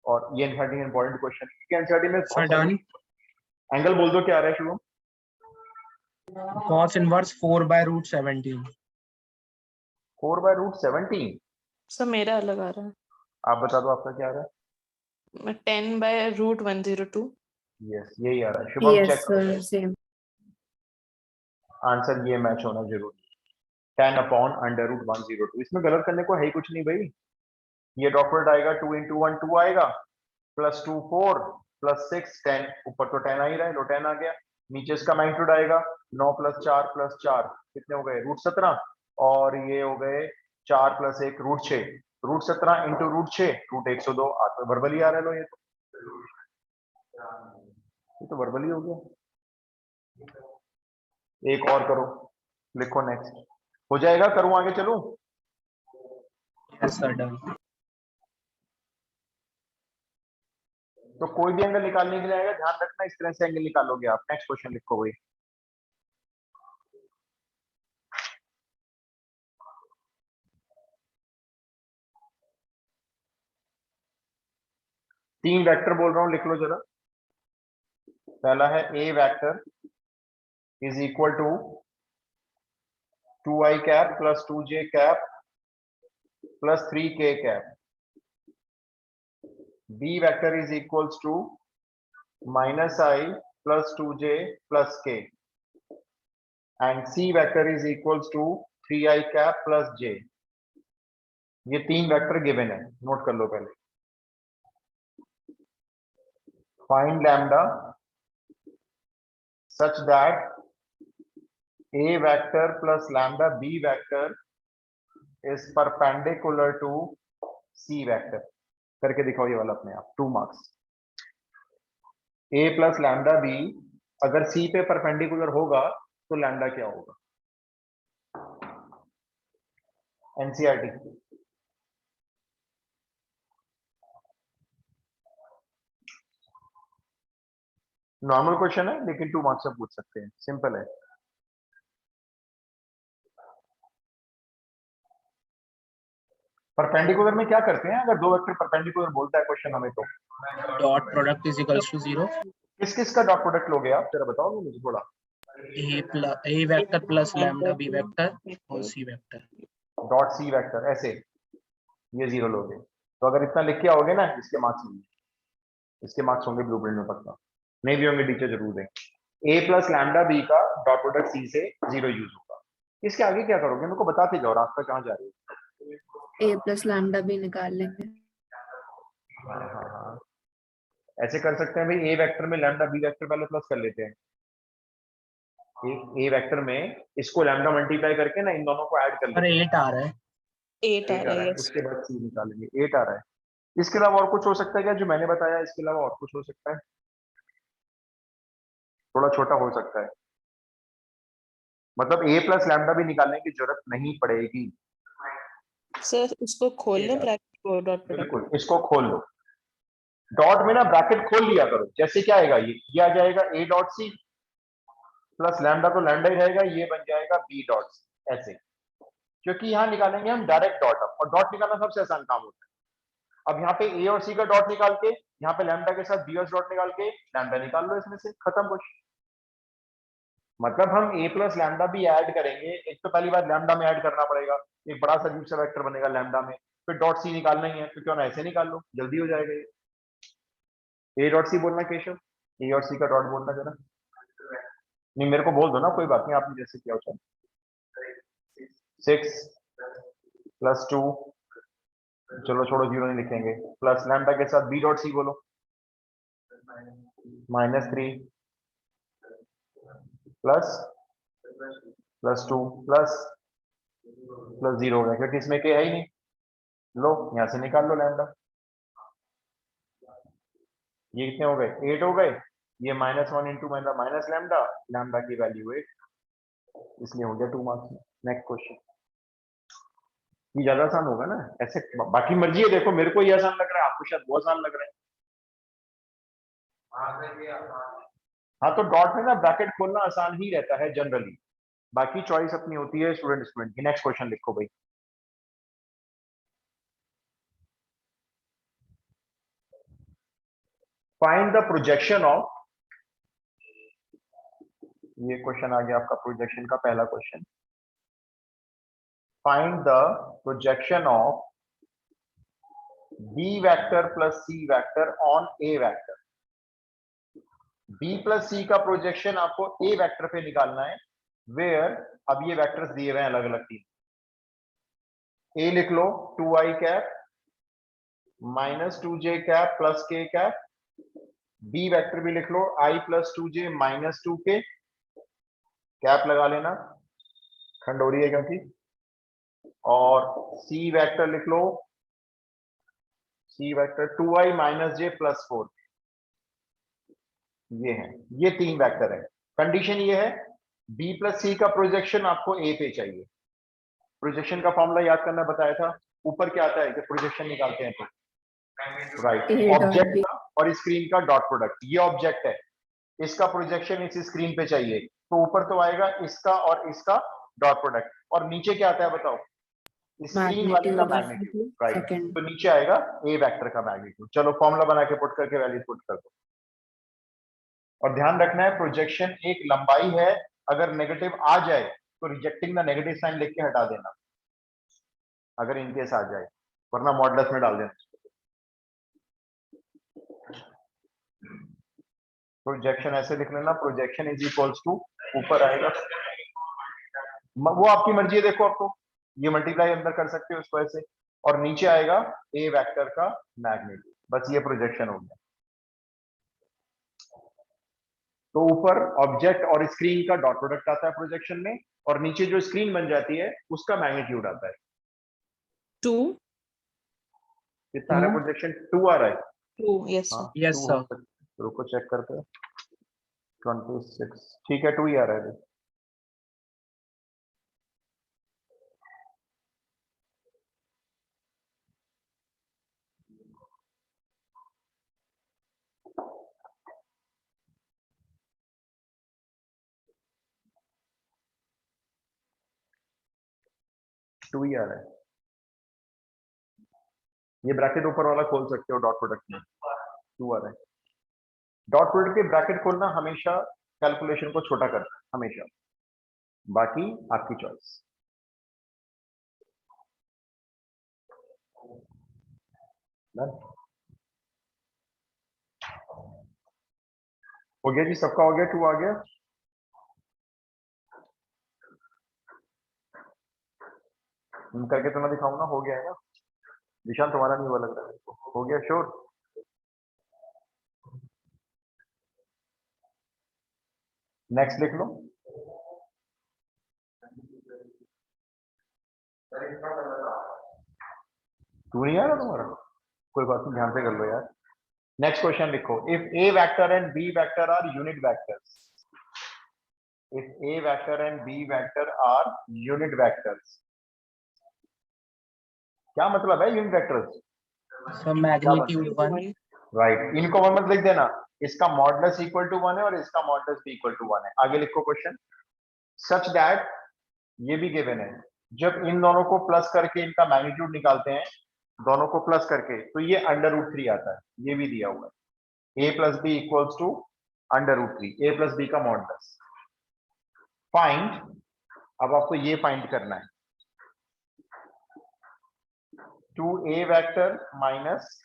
और ये एनसीईआरटी इंपॉर्टेंट क्वेश्चन है, एनसीईआरटी में सर डन। एंगल बोल दो क्या आ रहा है शुभम? cos inverse 4/√17। 4/√17। सर मेरा अलग आ रहा है, आप बता दो आपका क्या आ रहा है? 10/√102। यस यही आ रहा है। शुभम Yes, चेक sir, करो, same. आंसर ये मैच होना जरूरी। 10/√102। इसमें गलत करने को है ही कुछ नहीं भाई। ये डॉट प्रोडक्ट आएगा 2 × 1 2 आएगा, +2 4 +6 10, ऊपर तो 10 आ ही रहा है, लो 10 आ गया। नीचे इसका मैग्नीट्यूड आएगा 9 + 4 + 4 कितने हो गए? √17। और ये हो गए 4 + 1 √6। √17 × √6 √102। तो वर्बली आ रहा है। लो ये तो वर्बली हो गया। एक और करो, लिखो नेक्स्ट। हो जाएगा? करूं आगे चलूं? Yes sir done. तो कोई भी एंगल निकालने के लिए आएगा, ध्यान रखना इस तरह से एंगल निकालोगे आप। नेक्स्ट क्वेश्चन लिखो भाई। तीन वेक्टर बोल रहा हूं, लिख लो जरा। पहला है a vector is equal to 2i cap + 2j cap + 3k cap. B vector is equals to -i + 2j + k and c vector is equals to 3i cap + j। ये तीन वेक्टर गिवन है, नोट कर लो पहले। Find lambda such that a vector plus lambda b vector is perpendicular to c vector। करके दिखाओ ये वाला अपने आप, 2 marks. a plus lambda b अगर c पे परपेंडिकुलर होगा तो लैम्डा क्या होगा? एनसीईआरटी। नॉर्मल क्वेश्चन है लेकिन 2 मार्क्स से पूछ सकते हैं, सिंपल है। परपेंडिकुलर में क्या करते हैं? अगर दो वेक्टर परपेंडिकुलर बोलता है क्वेश्चन हमें, तो dot product is equals to 0। किस किस का डॉट प्रोडक्ट लोगे आप, जरा बताओ मुझे थोड़ा। A vector plus lambda B vector और C vector. Dot C vector ऐसे, ये 0 लोगे। तो अगर इतना लिख के आओगे ना, इसके मार्क्स होंगे, इसके मार्क्स होंगे ब्लूप्रिंट में पक्का। नहीं भी होंगे टीचर जरूर देंगे। ए प्लस लैम्डा बी का डॉट प्रोडक्ट सी से 0 यूज होगा। इसके आगे क्या करोगे मेरे को बताते जाओ, रास्ता कहाँ जा रही है। A plus lambda भी निकाल लेंगे। हाँ, ऐसे कर सकते हैं भाई। ए वेक्टर में लैम्डा बी वेक्टर पहले प्लस कर लेते हैं। ए वेक्टर में इसको लैम्डा मल्टीप्लाई करके ना इन दोनों को ऐड कर लेते पर हैं। 8 आ रहा है। 8 आ रहा है। उसके बाद सी निकालेंगे, 8 आ रहा है। इसके अलावा और कुछ हो सकता है क्या जो मैंने बताया? इसके अलावा और कुछ हो सकता है? थोड़ा छोटा हो सकता है, मतलब ए प्लस लैम्डा भी निकालने की जरूरत नहीं पड़ेगी। सर उसको खोल लें ब्रैकेट को, डॉट प्रोडक्ट। बिल्कुल, इसको खोल लो। डॉट में ना ब्रैकेट खोल लिया करो। जैसे क्या आएगा, ये आ जाएगा A dot C plus lambda तो लैम्डा ही रहेगा, ये बन जाएगा बी डॉट सी ऐसे। क्योंकि यहाँ निकालेंगे हम डायरेक्ट डॉट, और डॉट निकालना सबसे आसान काम होता है। अब यहाँ पे ए और सी का डॉट निकाल के, यहाँ पे लैम्डा के साथ बी और डॉट निकाल के लैम्डा निकाल लो, इसमें से खत्म क्वेश्चन। मतलब हम ए प्लस लैम्डा भी ऐड करेंगे। एक तो पहली बार लैम्डा में ऐड करना पड़ेगा, एक बड़ा सा अजीब सा वेक्टर बनेगा लैम्डा में, फिर डॉट सी निकालना ही है, तो क्यों ना ऐसे निकाल लो, जल्दी हो जाएगा ये। ए डॉट सी बोलना केशव, ए और सी का डॉट बोलना जरा। नहीं मेरे को बोल दो ना, कोई बात नहीं, आपने जैसे किया हो। 6 + 2, चलो छोड़ो 0 नहीं लिखेंगे, प्लस लैम्डा के साथ बी डॉट सी बोलो, -3 प्लस 2 प्लस 0 हो गया, क्योंकि इसमें के है ही नहीं। लो यहां से निकाल लो लैम्डा। ये कितने हो गए? 8 हो गए। ये -1 × माइनस लैम्डा, लैम्डा की वैल्यू 8, इसलिए हो गया 2 मार्क्स में। Next question. ये ज्यादा आसान होगा ना ऐसे, बाकी मर्जी है। देखो मेरे को ये आसान लग रहा है, आपको शायद बहुत आसान लग रहा है। हाँ तो डॉट में ना ब्रैकेट खोलना आसान ही रहता है जनरली, बाकी चॉइस अपनी होती है स्टूडेंट की। नेक्स्ट क्वेश्चन लिखो भाई। फाइंड द प्रोजेक्शन ऑफ, ये क्वेश्चन आ गया आपका प्रोजेक्शन का पहला question. Find the projection of B vector plus C vector on A vector. B plus सी का प्रोजेक्शन आपको ए वेक्टर पे निकालना है, वेयर अब ये वेक्टर्स दिए हुए हैं अलग अलग तीन। ए लिख लो 2i cap minus 2j cap plus k cap. B vector भी लिख लो i plus 2j minus 2k, cap लगा लेना, खंड हो रही है क्योंकि। और सी वेक्टर लिख लो, C vector 2i minus j plus 4, ये है, ये तीन वेक्टर है। कंडीशन ये है b प्लस सी का प्रोजेक्शन आपको a पे चाहिए। प्रोजेक्शन का फॉर्मूला याद करना बताया था, ऊपर क्या आता है कि प्रोजेक्शन निकालते हैं तो right, A dot object B. का और स्क्रीन का डॉट प्रोडक्ट। ये ऑब्जेक्ट है, इसका प्रोजेक्शन इस स्क्रीन पे चाहिए, तो ऊपर तो आएगा इसका और इसका डॉट प्रोडक्ट, और नीचे क्या आता है बताओ, स्क्रीन वाले का Magnitude of magnitude, right. second. तो नीचे आएगा ए वेक्टर का मैग्नीट्यूड। चलो फॉर्मूला बना के पुट करके वैल्यू पुट कर दो। और ध्यान रखना है प्रोजेक्शन एक लंबाई है, अगर नेगेटिव आ जाए तो रिजेक्टिंग द नेगेटिव साइन लिख के हटा देना, अगर इनकेस आ जाए, वरना मॉडुलस में डाल देना। प्रोजेक्शन ऐसे लिख लेना, प्रोजेक्शन इज इक्वल्स टू, ऊपर आएगा, वो आपकी मर्जी है, देखो आपको ये मल्टीप्लाई अंदर कर सकते हो इस वजह से, और नीचे आएगा ए वेक्टर का मैग्नीट्यूड। बस ये प्रोजेक्शन हो गया। तो ऊपर ऑब्जेक्ट और स्क्रीन का डॉट प्रोडक्ट आता है प्रोजेक्शन में, और नीचे जो स्क्रीन बन जाती है उसका मैग्नीट्यूड आता है 2 कितना आ रहा है, प्रोजेक्शन 2 आ रहा है। 2 yes sir. हाँ, Yes, 2 sir. हो सकता है। रुको चेक करते हैं, 26, ठीक है 2 ही आ रहा है। टू ही आ रहा है। ये ब्रैकेट ऊपर वाला खोल सकते हो डॉट प्रोडक्ट में, 2 आ रहा है। डॉट प्रोडक्ट के ब्रैकेट खोलना हमेशा कैलकुलेशन को छोटा करता है, हमेशा, बाकी आपकी चॉइस। हो गया जी, सबका हो गया, 2 आ गया। करके तो मैं दिखाऊं ना, हो गया है ना निशान, तुम्हारा नहीं हुआ लग रहा है, हो गया श्योर। नेक्स्ट लिख लो। टू नहीं आ रहा तुम्हारा, कोई बात नहीं, ध्यान से कर लो यार। नेक्स्ट क्वेश्चन लिखो, if A vector and B vector are unit vectors. If A vector and B vector are unit vectors, क्या मतलब है unit vectors? So magnitude 1. Right, इनको वन मत लिख देना, इसका मॉडुलस इक्वल टू 1 है और इसका मॉडुलस भी इक्वल टू 1 है। आगे लिखो क्वेश्चन, सच दैट, ये भी गिवन है, जब इन दोनों को प्लस करके इनका मैग्नीट्यूड निकालते हैं, दोनों को प्लस करके, तो ये √3 आता है, ये भी दिया हुआ है, a plus B equals to √3, a plus B का मॉडुलस। फाइंड, अब आपको ये फाइंड करना है, 2a vector minus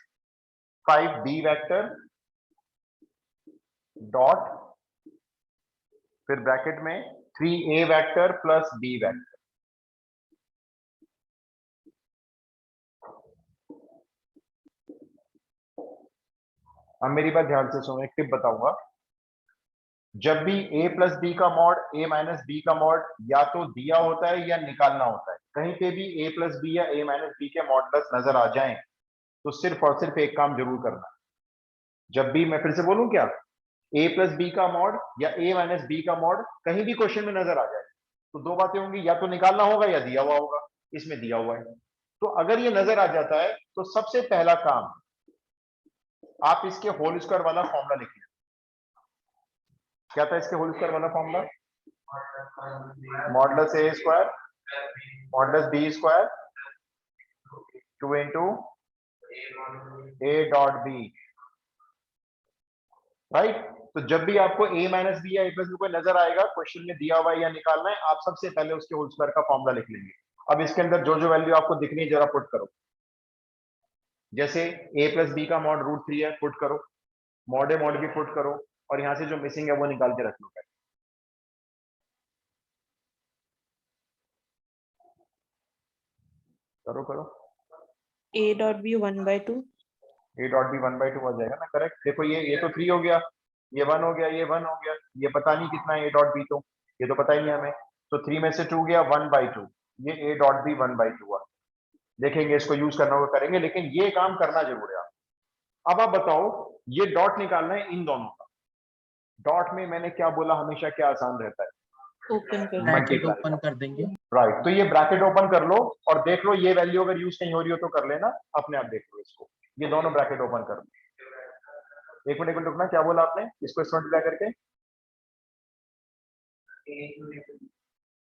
5b vector dot, फिर ब्रैकेट में 3a vector plus b vector. अब मेरी बात ध्यान से सुनो, एक टिप बताऊंगा, जब भी a प्लस बी का मॉड, a माइनस बी का मॉड या तो दिया होता है या निकालना होता है, कहीं पे भी a प्लस बी या a माइनस बी के मॉडुलस नजर आ जाएं, तो सिर्फ और सिर्फ एक काम जरूर करना, जब भी, मैं फिर से बोलूं क्या, a प्लस बी का मॉड या a माइनस बी का मॉड कहीं भी क्वेश्चन में नजर आ जाए, तो दो बातें होंगी, या तो निकालना होगा या दिया हुआ होगा, इसमें दिया हुआ है। तो अगर ये नजर आ जाता है तो सबसे पहला काम, आप इसके होल स्क्वायर वाला फॉर्मूला लिख लें, क्या था इसके होल स्क्वायर वाला formula? Modulus A square modulus B square 2 into a dot B, right. तो जब भी आपको a माइनस बी या a प्लस बी कोई नजर आएगा क्वेश्चन में दिया हुआ है या निकालना है, आप सबसे पहले उसके होल स्क्वायर का फॉर्मूला लिख लेंगे। अब इसके अंदर जो जो वैल्यू आपको दिख रही है जरा पुट करो। जैसे a प्लस बी का मॉड √3 है, पुट करो, mod A mod B put करो, और यहां से जो मिसिंग है वो निकाल के रख लो। करो करो। a dot b 1/2, a dot B 1/2 आ जाएगा ना, करेक्ट। देखो ये तो 3 हो गया, ये 1 हो गया, ये 1 हो गया, ये पता नहीं कितना है a डॉट बी, तो ये तो पता ही नहीं हमें, तो 3 में से 2 गया 1/2, ये a डॉट बी 1/2 हुआ। देखेंगे इसको यूज करना होगा, करेंगे, लेकिन ये काम करना जरूर है। अब आप बताओ, ये डॉट निकालना है इन दोनों का। डॉट में मैंने क्या बोला, हमेशा क्या आसान रहता है, open कर ब्रैकेट Multiply ओपन कर देंगे। राइट। तो ये ब्रैकेट ओपन कर लो और देख लो, ये वैल्यू अगर यूज नहीं हो रही हो तो कर लेना, अपने आप देख लो इसको। ये दोनों ब्रैकेट ओपन कर लो। एक मिनट रुकना, क्या बोला आपने? इसको इसमें मल्टीप्लाई करके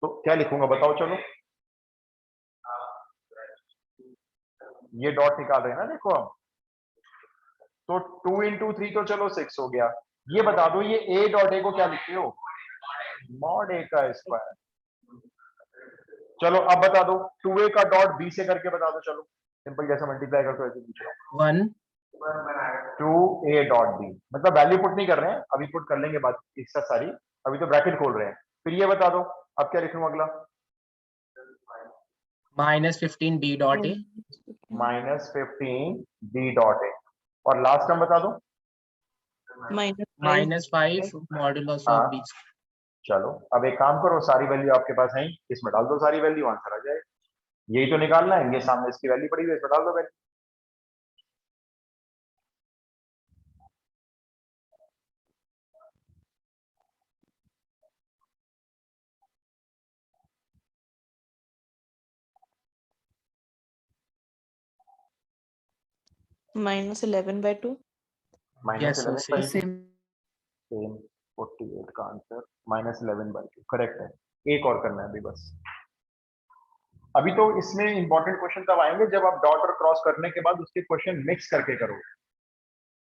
तो क्या लिखूंगा बताओ, चलो। ये डॉट निकाल रहे हैं ना, देखो हम, तो 2 into 3 तो चलो 6 हो गया। ये बता दो, ये a डॉट ए को क्या लिखते हो? मॉड ए का स्क्वायर। चलो अब बता दो 2a का डॉट b से करके बता दो, चलो सिंपल, जैसा मल्टीप्लाई करते हो ऐसे पूछ रहा हूँ। 1 2a डॉट b, मतलब वैल्यू पुट नहीं कर रहे हैं अभी, पुट कर लेंगे बात एक साथ सारी, अभी तो ब्रैकेट खोल रहे हैं। फिर ये बता दो अब क्या लिखूं अगला? -15 b dot A -15 b dot A, और लास्ट टर्म बता दो। -5 मॉडुलस ऑफ हाँ, b। चलो अब एक काम करो, सारी वैल्यू आपके पास है, इसमें डाल दो सारी वैल्यू, आंसर आ जाएगा। यही तो निकालना है, ये सामने इसकी वैल्यू पड़ी हुई है, इसमें डाल दो वैल्यू। -11/2, Yes, -11 same. Same. 48 का आंसर -11/2 करेक्ट है। एक और करना है अभी बस। अभी तो इसमें इंपॉर्टेंट क्वेश्चन तब आएंगे जब आप डॉट और क्रॉस करने के बाद उसके क्वेश्चन मिक्स करके करो।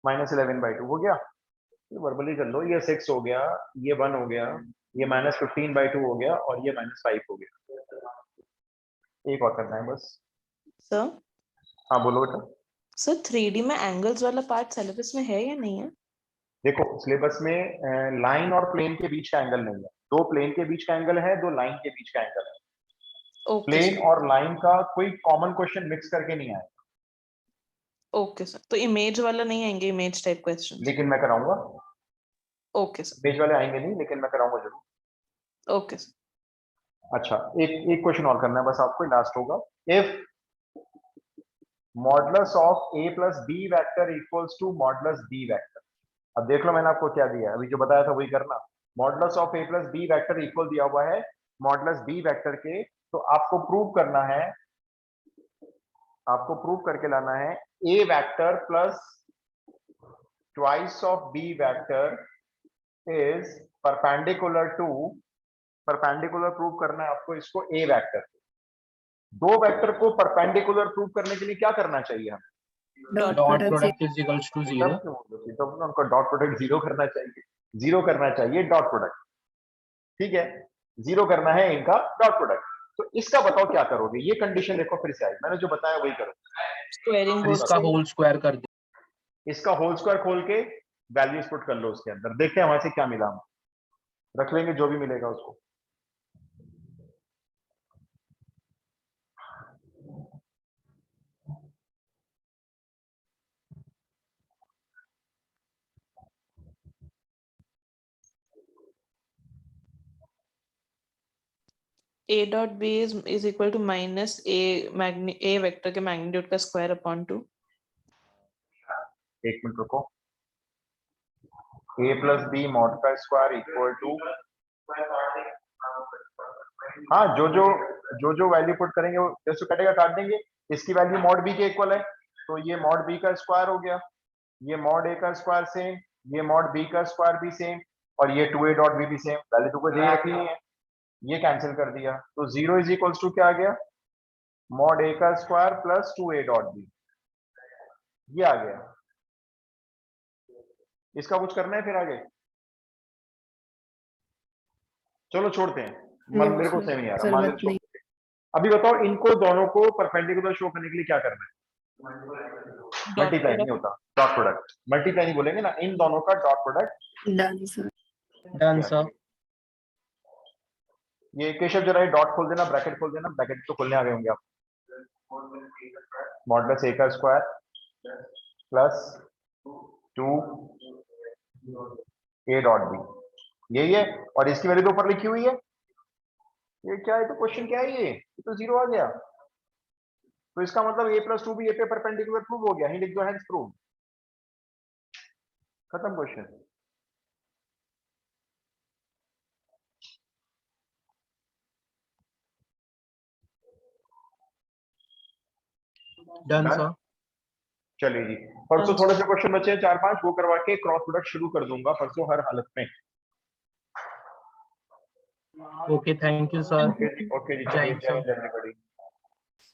-11/2 हो गया, वर्बली कर लो, ये 6 हो गया, ये 1 हो गया, ये -15/2 हो गया, और ये -5 हो गया। एक और करना है बस। सर। हाँ बोलो बेटा। सर 3D में एंगल्स वाला पार्ट सिलेबस में है या नहीं है? देखो सिलेबस में लाइन और प्लेन के बीच का एंगल नहीं है, दो प्लेन के बीच का एंगल है, दो लाइन के बीच का एंगल है। ओके प्लेन और लाइन का कोई कॉमन क्वेश्चन मिक्स करके नहीं आएगा। ओके सर, तो इमेज वाला नहीं आएंगे, इमेज टाइप क्वेश्चन? लेकिन मैं कराऊंगा। Okay sir. इमेज वाले आएंगे नहीं, लेकिन मैं कराऊंगा जरूर। Okay sir. अच्छा, एक क्वेश्चन और करना है बस आपको, लास्ट होगा। If modulus of a plus B vector equals to modulus b vector. अब देख लो मैंने आपको क्या दिया है, अभी जो बताया था वही करना। Modulus of a plus B vector equal दिया हुआ है मॉडुलस b वेक्टर के, तो आपको प्रूव करना है, आपको प्रूव करके लाना है a vector plus twice of b vector is perpendicular to, perpendicular prove करना है आपको इसको a वेक्टर। दो वेक्टर को परपेंडिकुलर प्रूव करने के लिए क्या करना चाहिए हमें? Dot dot product product is equals to 0। तो उनको डॉट प्रोडक्ट 0 करना चाहिए, 0 करना चाहिए डॉट प्रोडक्ट, ठीक है, 0 करना है इनका डॉट प्रोडक्ट। तो इसका बताओ क्या करोगे? ये कंडीशन देखो फिर से आई, मैंने जो बताया वही करो। स्क्वायरिंग बोथ इसका होल स्क्वायर कर दे। इसका होल स्क्वायर खोल के वैल्यूज पुट कर लो उसके अंदर, देखते हैं वहां से क्या मिला, हम रख लेंगे जो भी मिलेगा उसको। a dot b is equal to minus a vector के मैग्नीट्यूड का स्क्वायर अपॉन 2। एक मिनट रुको, a प्लस बी मॉड का स्क्वायर इक्वल टू, हाँ जो वैल्यू पुट करेंगे वो जैसे कटेगा काट देंगे। इसकी वैल्यू मॉड बी के इक्वल है, तो ये मॉड बी का स्क्वायर हो गया, ये मॉड ए का स्क्वायर सेम, ये मॉड बी का स्क्वायर भी सेम, और ये 2a डॉट बी भी सेम, वैल्यू तो कोई दे रखी नहीं है, ये कैंसिल कर दिया, तो 0 इज इक्वल्स टू क्या आ गया, मॉड a का square plus 2a dot B, ये आ गया। इसका कुछ करना है फिर आगे? चलो छोड़ते हैं, नहीं मेरे को सर, सही नहीं आ रहा, मान जरूरत लेते नहीं। छोड़ते हैं। अभी बताओ, इनको दोनों को परपेंडिकुलर शो करने के लिए क्या करना है? मल्टीप्लाई नहीं होता, डॉट प्रोडक्ट, मल्टीप्लाई नहीं बोलेंगे ना, इन दोनों का dot product. Done sir. Done sir. ये केशव जरा ये डॉट खोल देना, ब्रैकेट खोल देना, ब्रैकेट तो खोलने आ गए होंगे आप। मॉडुलस a का square plus 2a dot B, यही है, और इसकी वैल्यू तो ऊपर लिखी हुई है। ये क्या है, तो क्वेश्चन क्या है, ये तो 0 आ गया, तो इसका मतलब a प्लस 2 भी a पे परपेंडिकुलर प्रूव हो गया, ही लिख दो हेंस प्रूव, खत्म क्वेश्चन। Done sir. चलिए जी, परसों Done, थोड़े sir. से क्वेश्चन बचे हैं 4-5, वो करवा के क्रॉस प्रोडक्ट शुरू कर दूंगा परसों हर हालत में। Okay, thank you sir. Okay जी, जय चलिए, हिंद जय सर। हिंद एवरीबॉडी।